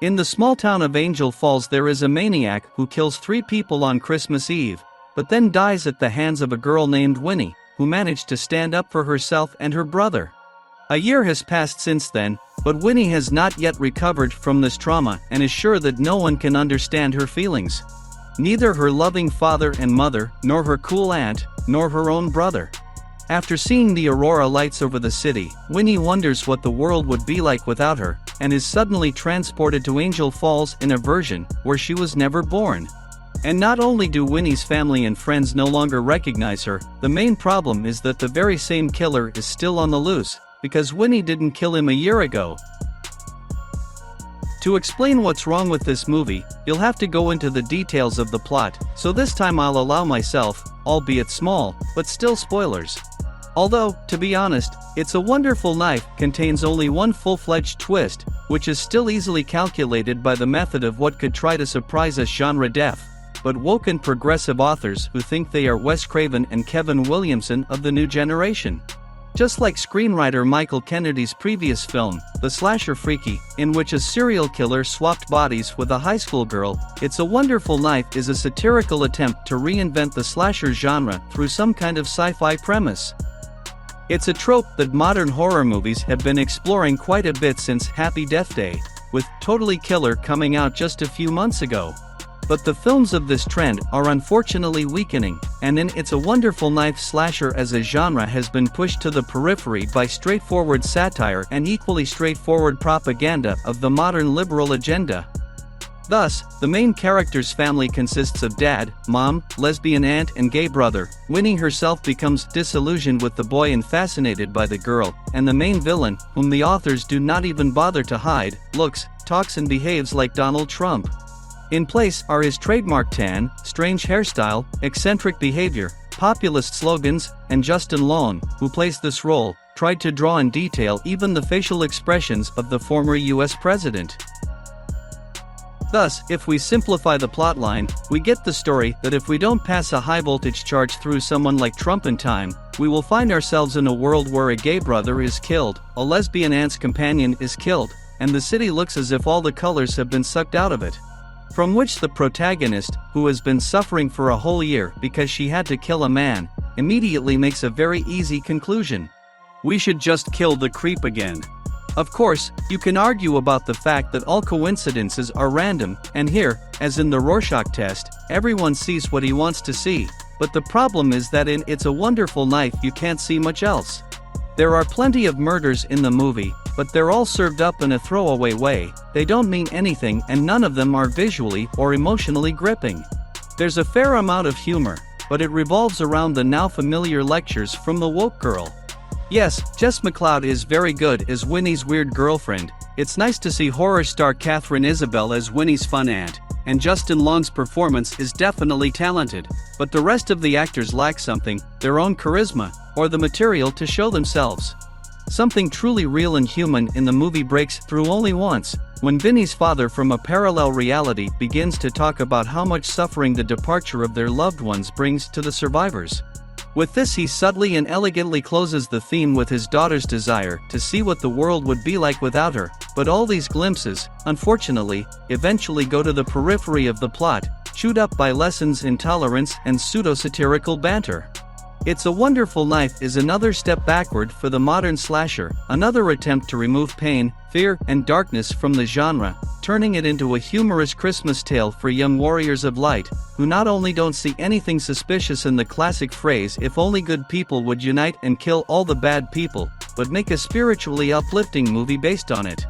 In the small town of Angel Falls, there is a maniac who kills 3 people on Christmas Eve, but then dies at the hands of a girl named Winnie, who managed to stand up for herself and her brother. A year has passed since then, but Winnie has not yet recovered from this trauma and is sure that no one can understand her feelings. Neither her loving father and mother, nor her cool aunt, nor her own brother. After seeing the aurora lights over the city, Winnie wonders what the world would be like without her, and is suddenly transported to Angel Falls in a version where she was never born. And not only do Winnie's family and friends no longer recognize her, the main problem is that the very same killer is still on the loose, because Winnie didn't kill him a year ago. To explain what's wrong with this movie, you'll have to go into the details of the plot, so this time I'll allow myself, albeit small, but still spoilers. Although, to be honest, It's a Wonderful Knife contains only one full-fledged twist, which is still easily calculated by the method of what could try to surprise us genre-deaf, but woke and progressive authors who think they are Wes Craven and Kevin Williamson of the new generation. Just like screenwriter Michael Kennedy's previous film, The Slasher Freaky, in which a serial killer swapped bodies with a high school girl, It's a Wonderful Knife is a satirical attempt to reinvent the slasher genre through some kind of sci-fi premise. It's a trope that modern horror movies have been exploring quite a bit since Happy Death Day, with Totally Killer coming out just a few months ago. But the films of this trend are unfortunately weakening, and in It's a Wonderful Knife, slasher as a genre has been pushed to the periphery by straightforward satire and equally straightforward propaganda of the modern liberal agenda. Thus, the main character's family consists of dad, mom, lesbian aunt and gay brother. Winnie herself becomes disillusioned with the boy and fascinated by the girl, and the main villain, whom the authors do not even bother to hide, looks, talks and behaves like Donald Trump. In place are his trademark tan, strange hairstyle, eccentric behavior, populist slogans, and Justin Long, who plays this role, tried to draw in detail even the facial expressions of the former US president. Thus, if we simplify the plotline, we get the story that if we don't pass a high-voltage charge through someone like Trump in time, we will find ourselves in a world where a gay brother is killed, a lesbian aunt's companion is killed, and the city looks as if all the colors have been sucked out of it. From which the protagonist, who has been suffering for a whole year because she had to kill a man, immediately makes a very easy conclusion. We should just kill the creep again. Of course, you can argue about the fact that all coincidences are random, and here, as in the Rorschach test, everyone sees what he wants to see, but the problem is that in It's a Wonderful Knife you can't see much else. There are plenty of murders in the movie, but they're all served up in a throwaway way, they don't mean anything and none of them are visually or emotionally gripping. There's a fair amount of humor, but it revolves around the now familiar lectures from the woke girl. Yes, Jess McLeod is very good as Winnie's weird girlfriend. It's nice to see horror star Katharine Isabelle as Winnie's fun aunt, and Justin Long's performance is definitely talented, but the rest of the actors lack something, their own charisma, or the material to show themselves. Something truly real and human in the movie breaks through only once, when Vinny's father from a parallel reality begins to talk about how much suffering the departure of their loved ones brings to the survivors. With this he subtly and elegantly closes the theme with his daughter's desire to see what the world would be like without her, but all these glimpses, unfortunately, eventually go to the periphery of the plot, chewed up by lessons in tolerance and pseudo-satirical banter. It's a Wonderful Knife is another step backward for the modern slasher, another attempt to remove pain, fear, and darkness from the genre, turning it into a humorous Christmas tale for young warriors of light, who not only don't see anything suspicious in the classic phrase "if only good people would unite and kill all the bad people," but make a spiritually uplifting movie based on it.